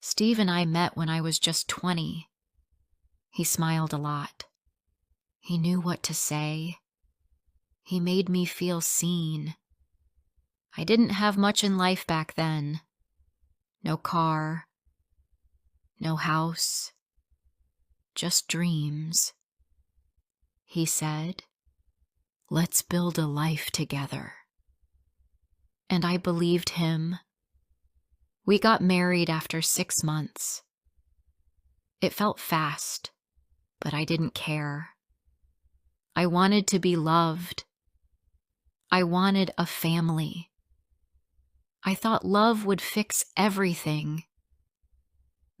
Steve and I met when I was just 20. He smiled a lot. He knew what to say. He made me feel seen. I didn't have much in life back then. No car, no house, just dreams. He said, "Let's build a life together." And I believed him. We got married after 6 months. It felt fast, but I didn't care. I wanted to be loved. I wanted a family. I thought love would fix everything.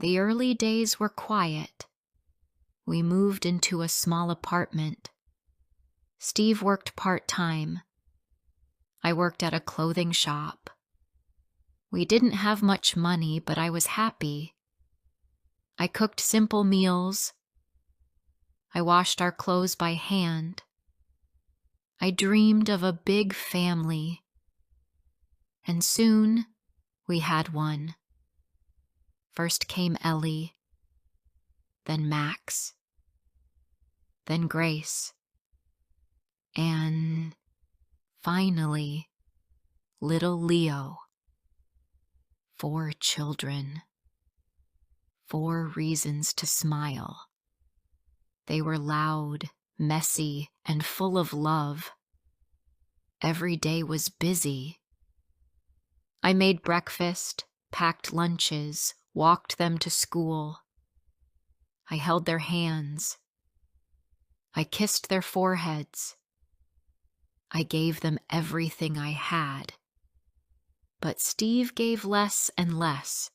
The early days were quiet. We moved into a small apartment. Steve worked part-time. I worked at a clothing shop. We didn't have much money, but I was happy. I cooked simple meals. I washed our clothes by hand. I dreamed of a big family. And soon, we had one. First came Ellie, then Max, then Grace, and finally, little Leo. 4 children. 4 reasons to smile. They were loud, messy, and full of love. Every day was busy. I made breakfast, packed lunches, walked them to school. I held their hands. I kissed their foreheads. I gave them everything I had. But Steve gave less and less.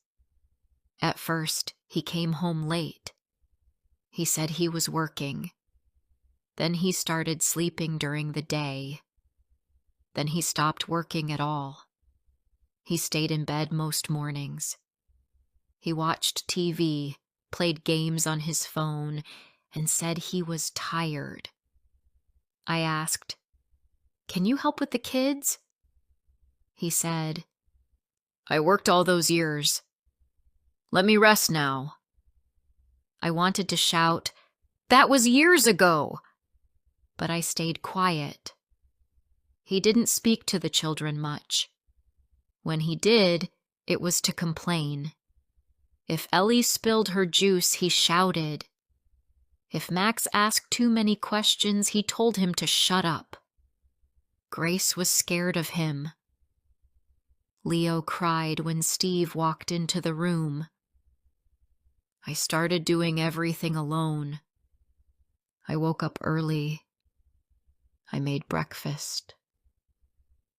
At first, he came home late. He said he was working. Then he started sleeping during the day. Then he stopped working at all. He stayed in bed most mornings. He watched TV, played games on his phone, and said he was tired. I asked, "Can you help with the kids?" He said, "I worked all those years. Let me rest now." I wanted to shout, "That was years ago!" But I stayed quiet. He didn't speak to the children much. When he did, it was to complain. If Ellie spilled her juice, he shouted. If Max asked too many questions, he told him to shut up. Grace was scared of him. Leo cried when Steve walked into the room. I started doing everything alone. I woke up early. I made breakfast.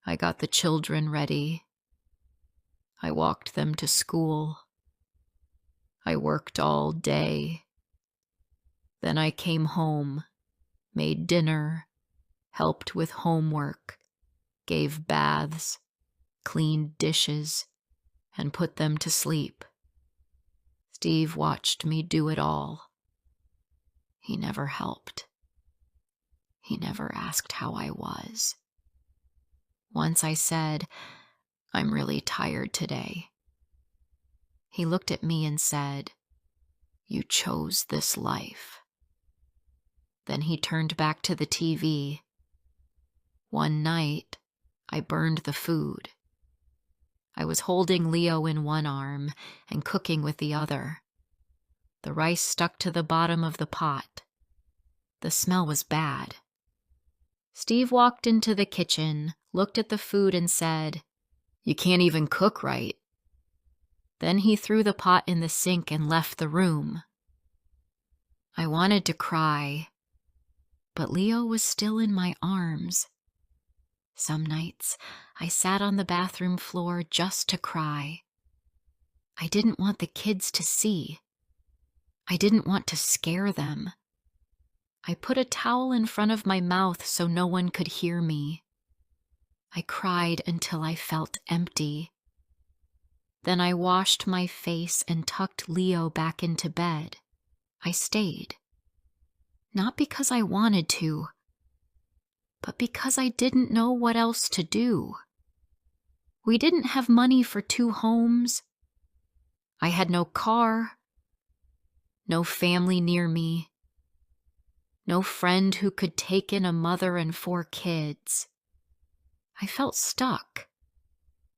I got the children ready. I walked them to school. I worked all day. Then I came home, made dinner, helped with homework, gave baths, cleaned dishes, and put them to sleep. Steve watched me do it all. He never helped. He never asked how I was. Once I said, "I'm really tired today." He looked at me and said, "You chose this life." Then he turned back to the TV. One night, I burned the food. I was holding Leo in one arm and cooking with the other. The rice stuck to the bottom of the pot. The smell was bad. Steve walked into the kitchen, looked at the food and said, "You can't even cook right." Then he threw the pot in the sink and left the room. I wanted to cry, but Leo was still in my arms. Some nights, I sat on the bathroom floor just to cry. I didn't want the kids to see. I didn't want to scare them. I put a towel in front of my mouth so no one could hear me. I cried until I felt empty. Then I washed my face and tucked Leo back into bed. I stayed. Not because I wanted to, but because I didn't know what else to do. We didn't have money for 2 homes. I had no car, no family near me, no friend who could take in a mother and 4 kids. I felt stuck.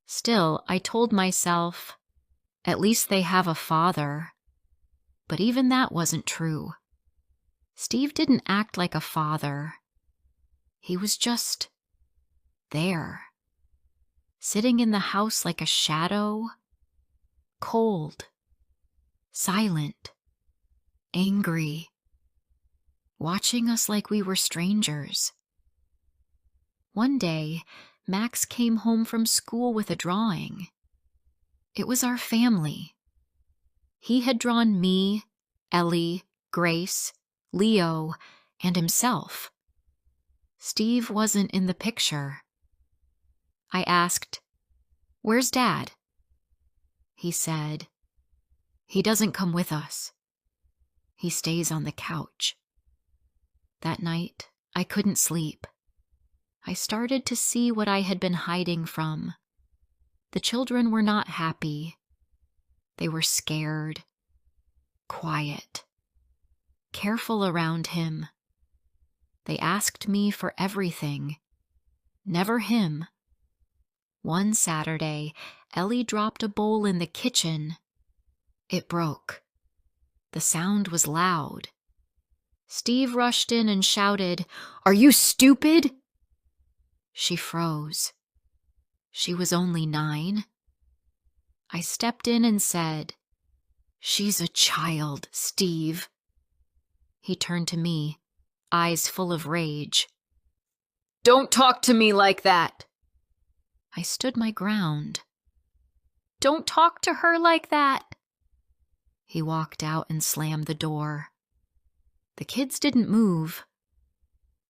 Still, I told myself, at least they have a father. But even that wasn't true. Steve didn't act like a father. He was just there, sitting in the house like a shadow, cold, silent, angry, watching us like we were strangers. One day, Max came home from school with a drawing. It was our family. He had drawn me, Ellie, Grace, Leo, and himself. Steve wasn't in the picture. I asked, "Where's Dad?" He said, "He doesn't come with us. He stays on the couch." That night, I couldn't sleep. I started to see what I had been hiding from. The children were not happy. They were scared, quiet, careful around him. They asked me for everything, never him. One Saturday, Ellie dropped a bowl in the kitchen. It broke. The sound was loud. Steve rushed in and shouted, "Are you stupid?" She froze. She was only 9. I stepped in and said, "She's a child, Steve." He turned to me, eyes full of rage. "Don't talk to me like that." I stood my ground. "Don't talk to her like that." He walked out and slammed the door. The kids didn't move.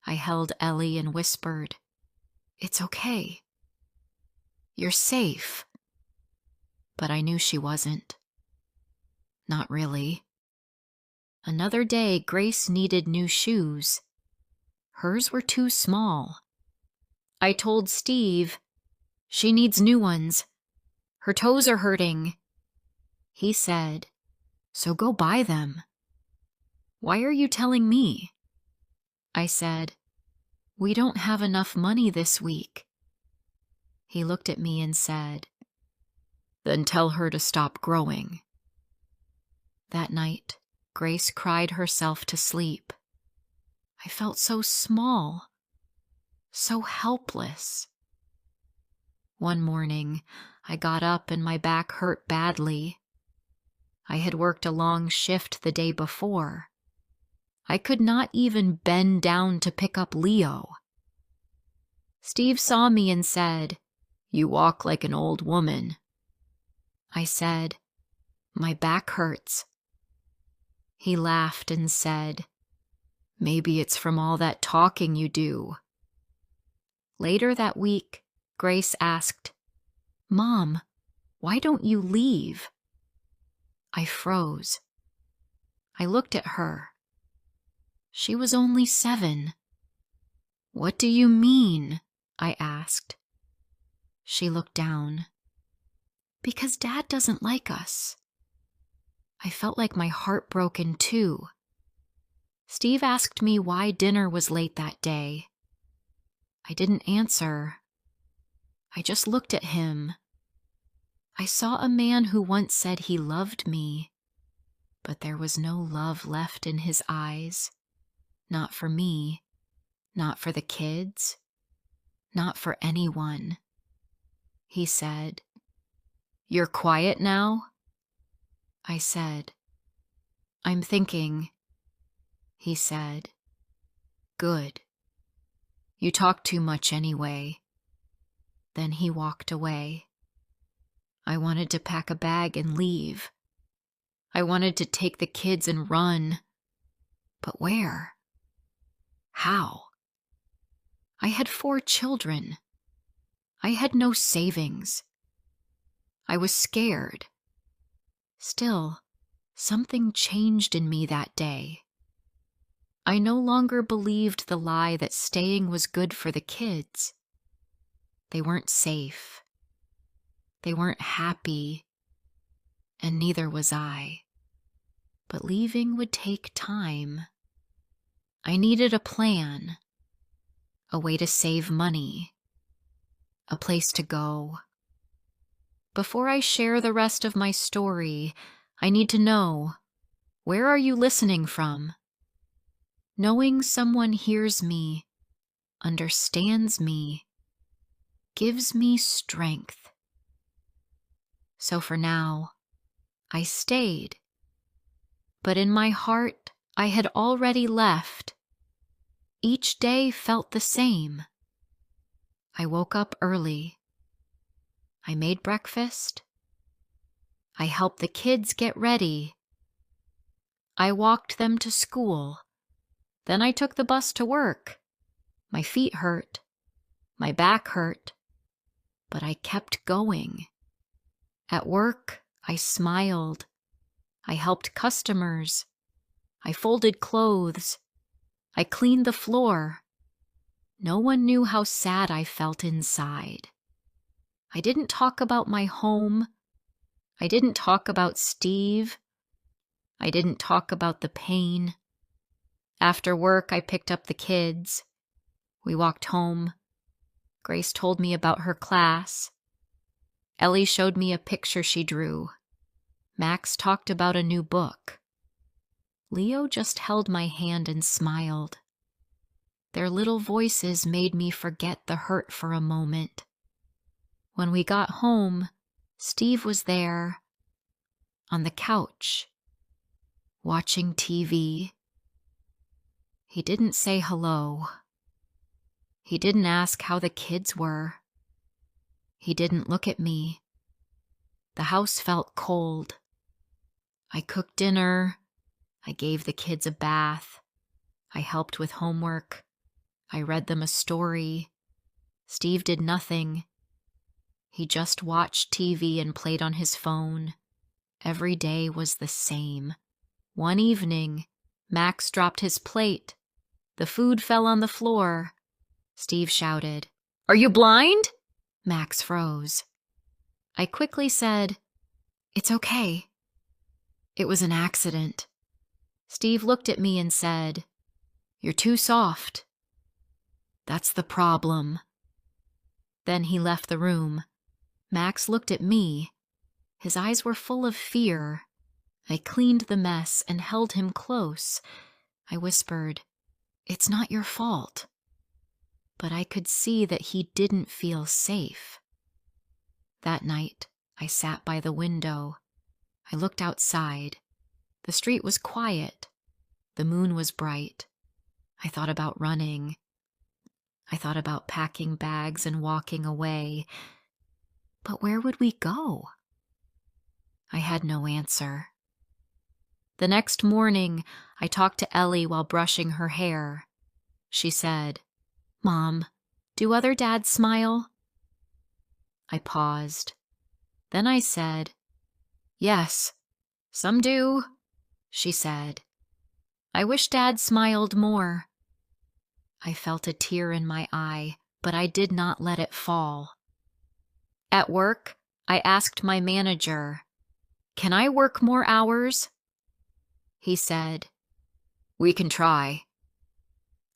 I held Ellie and whispered, "It's okay. You're safe." But I knew she wasn't. Not really. Another day, Grace needed new shoes. Hers were too small. I told Steve, "She needs new ones. Her toes are hurting." He said, "So go buy them." "Why are you telling me?" I said, "We don't have enough money this week." He looked at me and said, "Then tell her to stop growing." That night, Grace cried herself to sleep. I felt so small, so helpless. One morning, I got up and my back hurt badly. I had worked a long shift the day before. I could not even bend down to pick up Leo. Steve saw me and said, "You walk like an old woman." I said, "My back hurts." He laughed and said, "Maybe it's from all that talking you do." Later that week, Grace asked, "Mom, why don't you leave?" I froze. I looked at her. She was only 7. "What do you mean?" I asked. She looked down. "Because Dad doesn't like us." I felt like my heart broke in two. Steve asked me why dinner was late that day. I didn't answer. I just looked at him. I saw a man who once said he loved me, but there was no love left in his eyes. Not for me, not for the kids, not for anyone. He said, "You're quiet now?" I said, "I'm thinking." He said, "Good. You talk too much anyway." Then he walked away. I wanted to pack a bag and leave. I wanted to take the kids and run. But where? How? I had 4 children. I had no savings. I was scared. Still, something changed in me that day. I no longer believed the lie that staying was good for the kids. They weren't safe. They weren't happy. and neither was I. But leaving would take time. I needed a plan, a way to save money, a place to go. Before I share the rest of my story, I need to know, where are you listening from? Knowing someone hears me, understands me, gives me strength. So for now, I stayed. But in my heart, I had already left. Each day felt the same. I woke up early. I made breakfast. I helped the kids get ready. I walked them to school. Then I took the bus to work. My feet hurt. My back hurt. But I kept going. At work, I smiled. I helped customers. I folded clothes. I cleaned the floor. No one knew how sad I felt inside. I didn't talk about my home. I didn't talk about Steve. I didn't talk about the pain. After work, I picked up the kids. We walked home. Grace told me about her class. Ellie showed me a picture she drew. Max talked about a new book. Leo just held my hand and smiled. Their little voices made me forget the hurt for a moment. When we got home, Steve was there, on the couch, watching TV. He didn't say hello. He didn't ask how the kids were. He didn't look at me. The house felt cold. I cooked dinner. I gave the kids a bath. I helped with homework. I read them a story. Steve did nothing. He just watched TV and played on his phone. Every day was the same. One evening, Max dropped his plate. The food fell on the floor. Steve shouted, "Are you blind?" Max froze. I quickly said, "It's okay. It was an accident." Steve looked at me and said, "You're too soft." "That's the problem." Then he left the room. Max looked at me. His eyes were full of fear. I cleaned the mess and held him close. I whispered, "It's not your fault." But I could see that he didn't feel safe. That night, I sat by the window. I looked outside. The street was quiet. The moon was bright. I thought about running. I thought about packing bags and walking away. But where would we go? I had no answer. The next morning, I talked to Ellie while brushing her hair. She said, "Mom, do other dads smile?" I paused. Then I said, "Yes, some do." She said, "I wish Dad smiled more." I felt a tear in my eye, but I did not let it fall. At work, I asked my manager, "Can I work more hours?" He said, "We can try."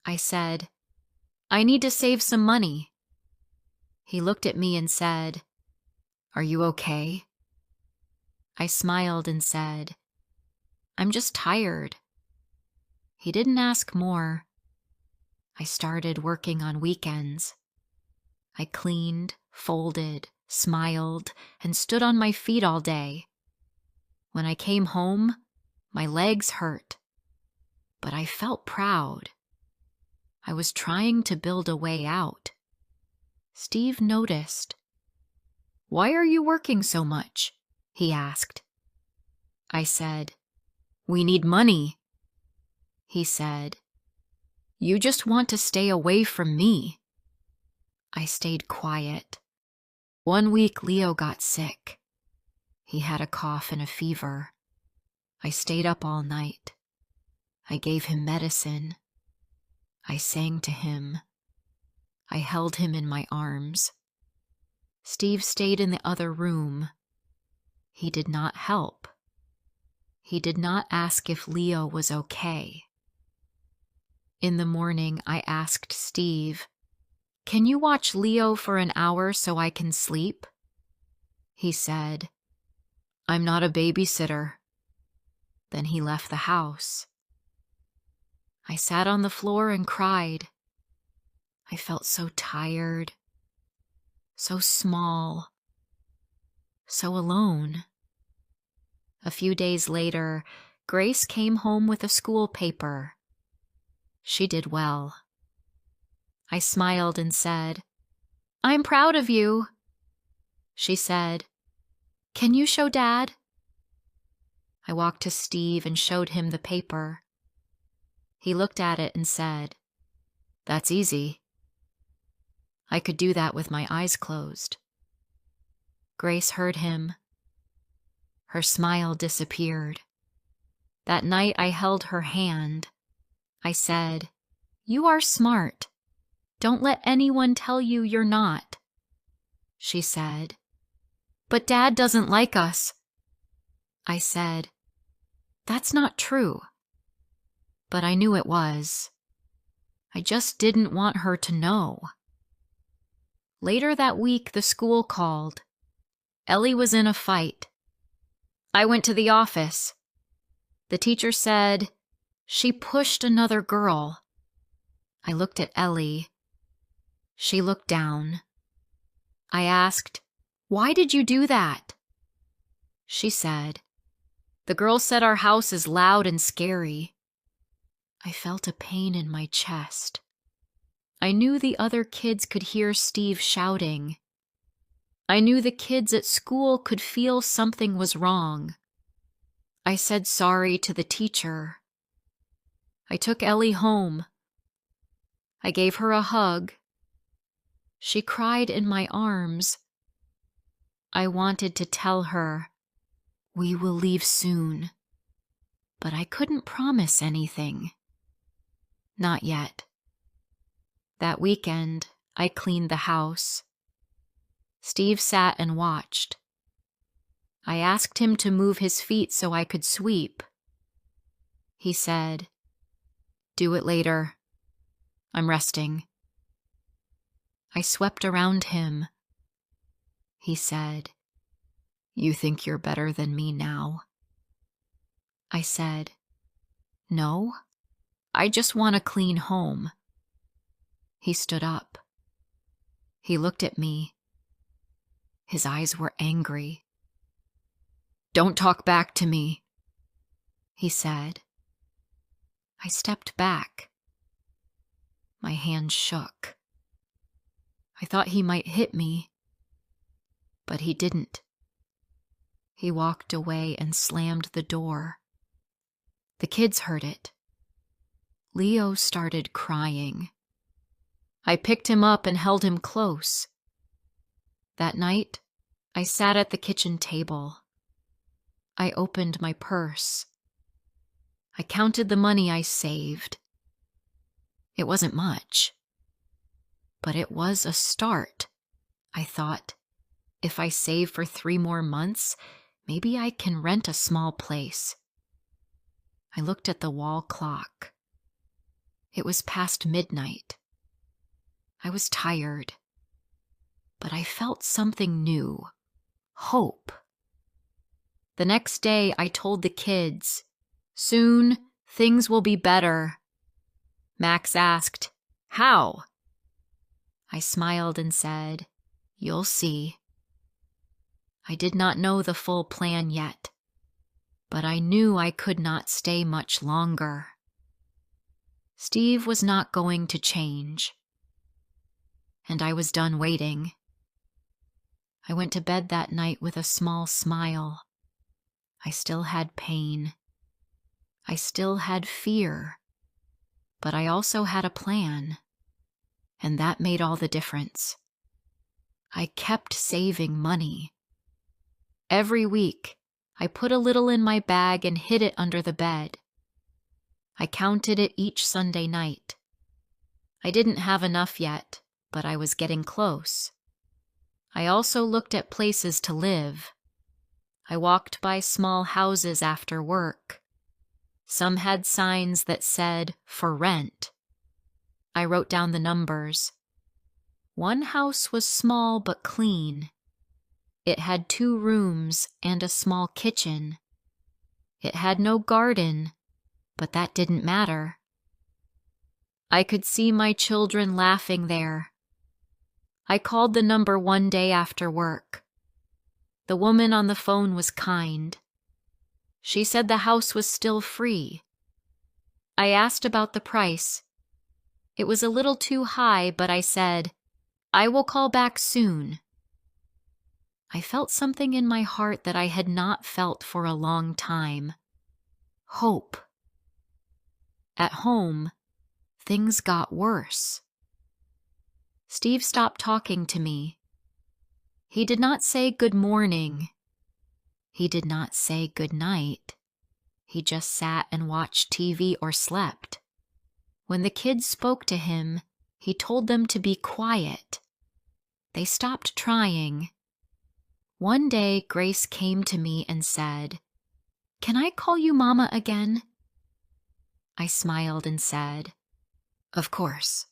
I said, "I need to save some money." He looked at me and said, "Are you okay?" I smiled and said, "I'm just tired." He didn't ask more. I started working on weekends. I cleaned, folded, smiled, and stood on my feet all day. When I came home, my legs hurt, but I felt proud. I was trying to build a way out. Steve noticed. "Why are you working so much?" he asked. I said, "We need money." He said, "You just want to stay away from me." I stayed quiet. One week, Leo got sick. He had a cough and a fever. I stayed up all night. I gave him medicine. I sang to him. I held him in my arms. Steve stayed in the other room. He did not help. He did not ask if Leo was okay. In the morning, I asked Steve, "Can you watch Leo for an hour so I can sleep?" He said, "I'm not a babysitter." Then he left the house. I sat on the floor and cried. I felt so tired, so small, so alone. A few days later, Grace came home with a school paper. She did well. I smiled and said, "I'm proud of you." She said, "Can you show Dad?" I walked to Steve and showed him the paper. He looked at it and said, "That's easy." I could do that with my eyes closed. Grace heard him. Her smile disappeared. That night I held her hand. I said, "You are smart. Don't let anyone tell you you're not." She said, "But Dad doesn't like us." I said, "That's not true." But I knew it was. I just didn't want her to know. Later that week, the school called. Ellie was in a fight. I went to the office. The teacher said, "She pushed another girl." I looked at Ellie. She looked down. I asked, "Why did you do that?" She said, "The girl said our house is loud and scary." I felt a pain in my chest. I knew the other kids could hear Steve shouting. I knew the kids at school could feel something was wrong. I said sorry to the teacher. I took Ellie home. I gave her a hug. She cried in my arms. I wanted to tell her, "We will leave soon," but I couldn't promise anything. Not yet. That weekend, I cleaned the house. Steve sat and watched. I asked him to move his feet so I could sweep. He said, "Do it later. I'm resting." I swept around him. He said, "You think you're better than me now?" I said, "No, I just want a clean home." He stood up. He looked at me. His eyes were angry. "Don't talk back to me," he said. I stepped back. My hand shook. I thought he might hit me, but he didn't. He walked away and slammed the door. The kids heard it. Leo started crying. I picked him up and held him close. That night, I sat at the kitchen table. I opened my purse. I counted the money I saved. It wasn't much, but it was a start. I thought, if I save for 3 more months, maybe I can rent a small place. I looked at the wall clock. It was past midnight. I was tired, but I felt something new, hope. The next day, I told the kids, "Soon, things will be better." Max asked, "How?" I smiled and said, "You'll see." I did not know the full plan yet, but I knew I could not stay much longer. Steve was not going to change, and I was done waiting. I went to bed that night with a small smile. I still had pain. I still had fear, but I also had a plan, and that made all the difference. I kept saving money. Every week, I put a little in my bag and hid it under the bed. I counted it each Sunday night. I didn't have enough yet, but I was getting close. I also looked at places to live. I walked by small houses after work. Some had signs that said, "For rent." I wrote down the numbers. One house was small but clean. It had 2 rooms and a small kitchen. It had no garden, but that didn't matter. I could see my children laughing there. I called the number one day after work. The woman on the phone was kind. She said the house was still free. I asked about the price. It was a little too high, but I said, "I will call back soon." I felt something in my heart that I had not felt for a long time. Hope. At home, things got worse. Steve stopped talking to me. He did not say good morning. He did not say good night. He just sat and watched TV or slept. When the kids spoke to him, he told them to be quiet. They stopped trying. One day, Grace came to me and said, "Can I call you Mama again?" I smiled and said, "Of course."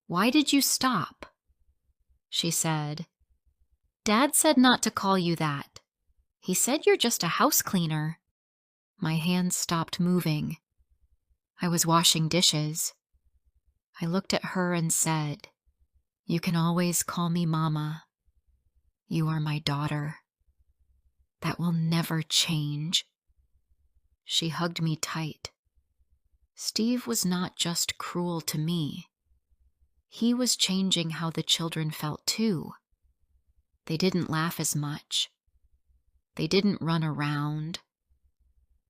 "Why did you stop?" She said, "Dad said not to call you that. He said you're just a house cleaner." My hands stopped moving. I was washing dishes. I looked at her and said, "You can always call me Mama. You are my daughter. That will never change." She hugged me tight. Steve was not just cruel to me. He was changing how the children felt too. They didn't laugh as much. They didn't run around.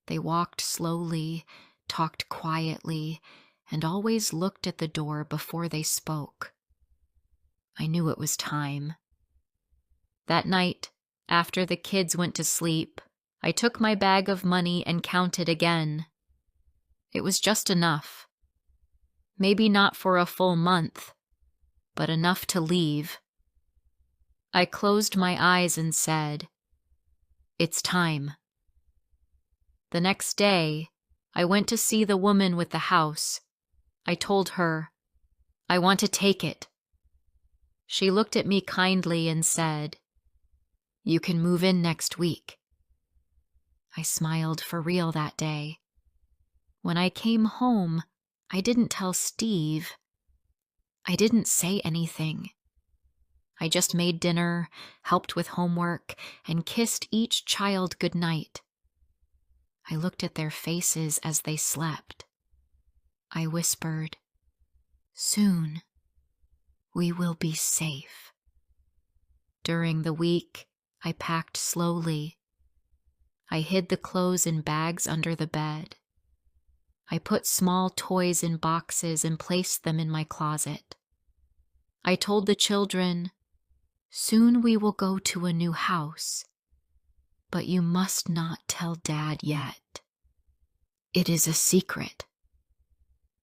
They walked slowly, talked quietly, and always looked at the door before they spoke. I knew it was time. That night, after the kids went to sleep, I took my bag of money and counted again. It was just enough. Maybe not for a full month, but enough to leave. I closed my eyes and said, "It's time." The next day, I went to see the woman with the house. I told her, "I want to take it." She looked at me kindly and said, "You can move in next week." I smiled for real that day. When I came home, I didn't tell Steve. I didn't say anything. I just made dinner, helped with homework, and kissed each child goodnight. I looked at their faces as they slept. I whispered, "Soon, we will be safe." During the week, I packed slowly. I hid the clothes in bags under the bed. I put small toys in boxes and placed them in my closet. I told the children, "Soon we will go to a new house, but you must not tell Dad yet. It is a secret."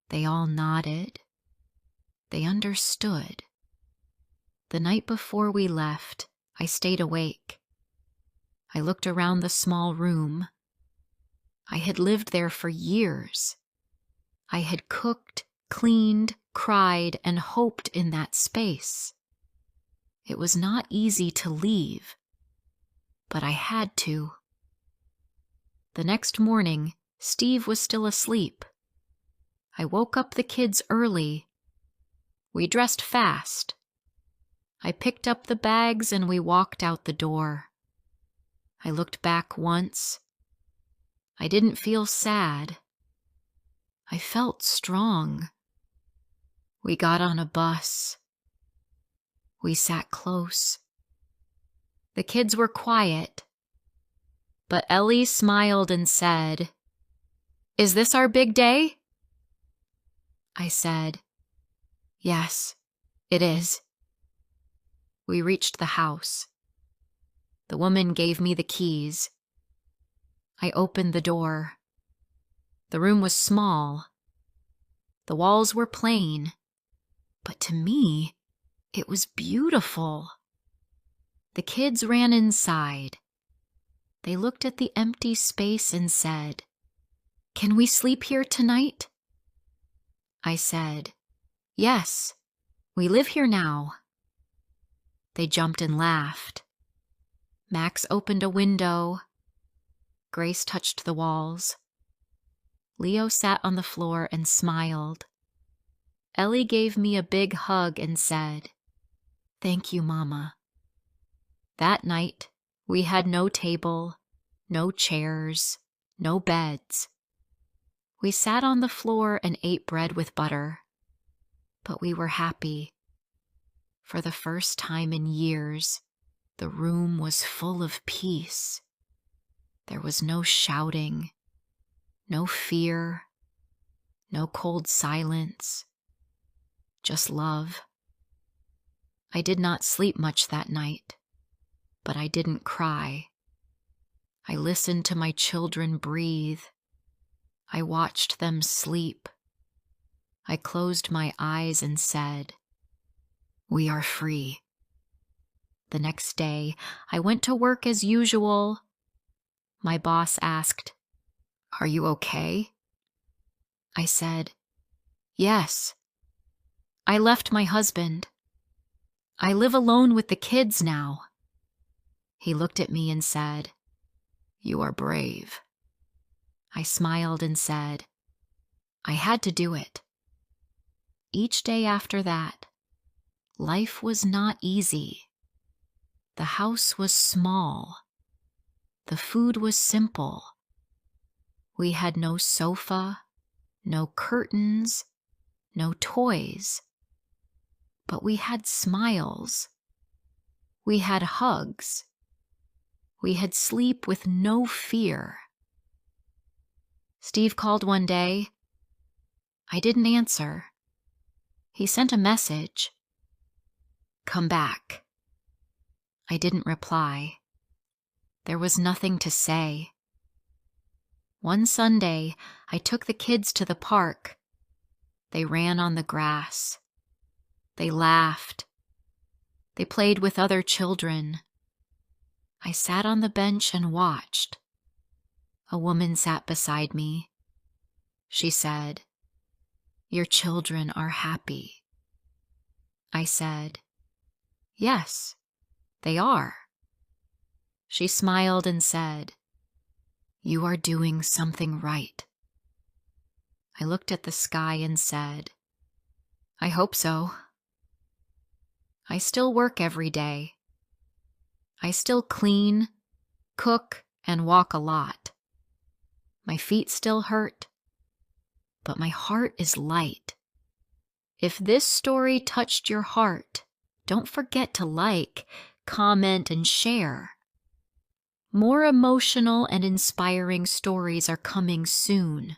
They all nodded. They understood. The night before we left, I stayed awake. I looked around the small room. I had lived there for years. I had cooked, cleaned, cried, and hoped in that space. It was not easy to leave, but I had to. The next morning, Steve was still asleep. I woke up the kids early. We dressed fast. I picked up the bags and we walked out the door. I looked back once. I didn't feel sad. I felt strong. We got on a bus. We sat close. The kids were quiet, but Ellie smiled and said, "Is this our big day?" I said, "Yes, it is." We reached the house. The woman gave me the keys. I opened the door. The room was small. The walls were plain, but to me, it was beautiful. The kids ran inside. They looked at the empty space and said, "Can we sleep here tonight?" I said, "Yes, we live here now." They jumped and laughed. Max opened a window. Grace touched the walls. Leo sat on the floor and smiled. Ellie gave me a big hug and said, "Thank you, Mama." That night, we had no table, no chairs, no beds. We sat on the floor and ate bread with butter. But we were happy. For the first time in years, the room was full of peace. There was no shouting, no fear, no cold silence, just love. I did not sleep much that night, but I didn't cry. I listened to my children breathe. I watched them sleep. I closed my eyes and said, "We are free." The next day, I went to work as usual. My boss asked, "Are you okay?" I said, "Yes." I left my husband. I live alone with the kids now. He looked at me and said, "You are brave." I smiled and said, "I had to do it." Each day after that, life was not easy. The house was small. The food was simple. We had no sofa, no curtains, no toys. But we had smiles. We had hugs. We had sleep with no fear. Steve called one day. I didn't answer. He sent a message. "Come back." I didn't reply. There was nothing to say. One Sunday, I took the kids to the park. They ran on the grass. They laughed. They played with other children. I sat on the bench and watched. A woman sat beside me. She said, "Your children are happy." I said, "Yes, they are." She smiled and said, "You are doing something right." I looked at the sky and said, "I hope so." I still work every day. I still clean, cook, and walk a lot. My feet still hurt, but my heart is light. If this story touched your heart, don't forget to like, comment, and share. More emotional and inspiring stories are coming soon.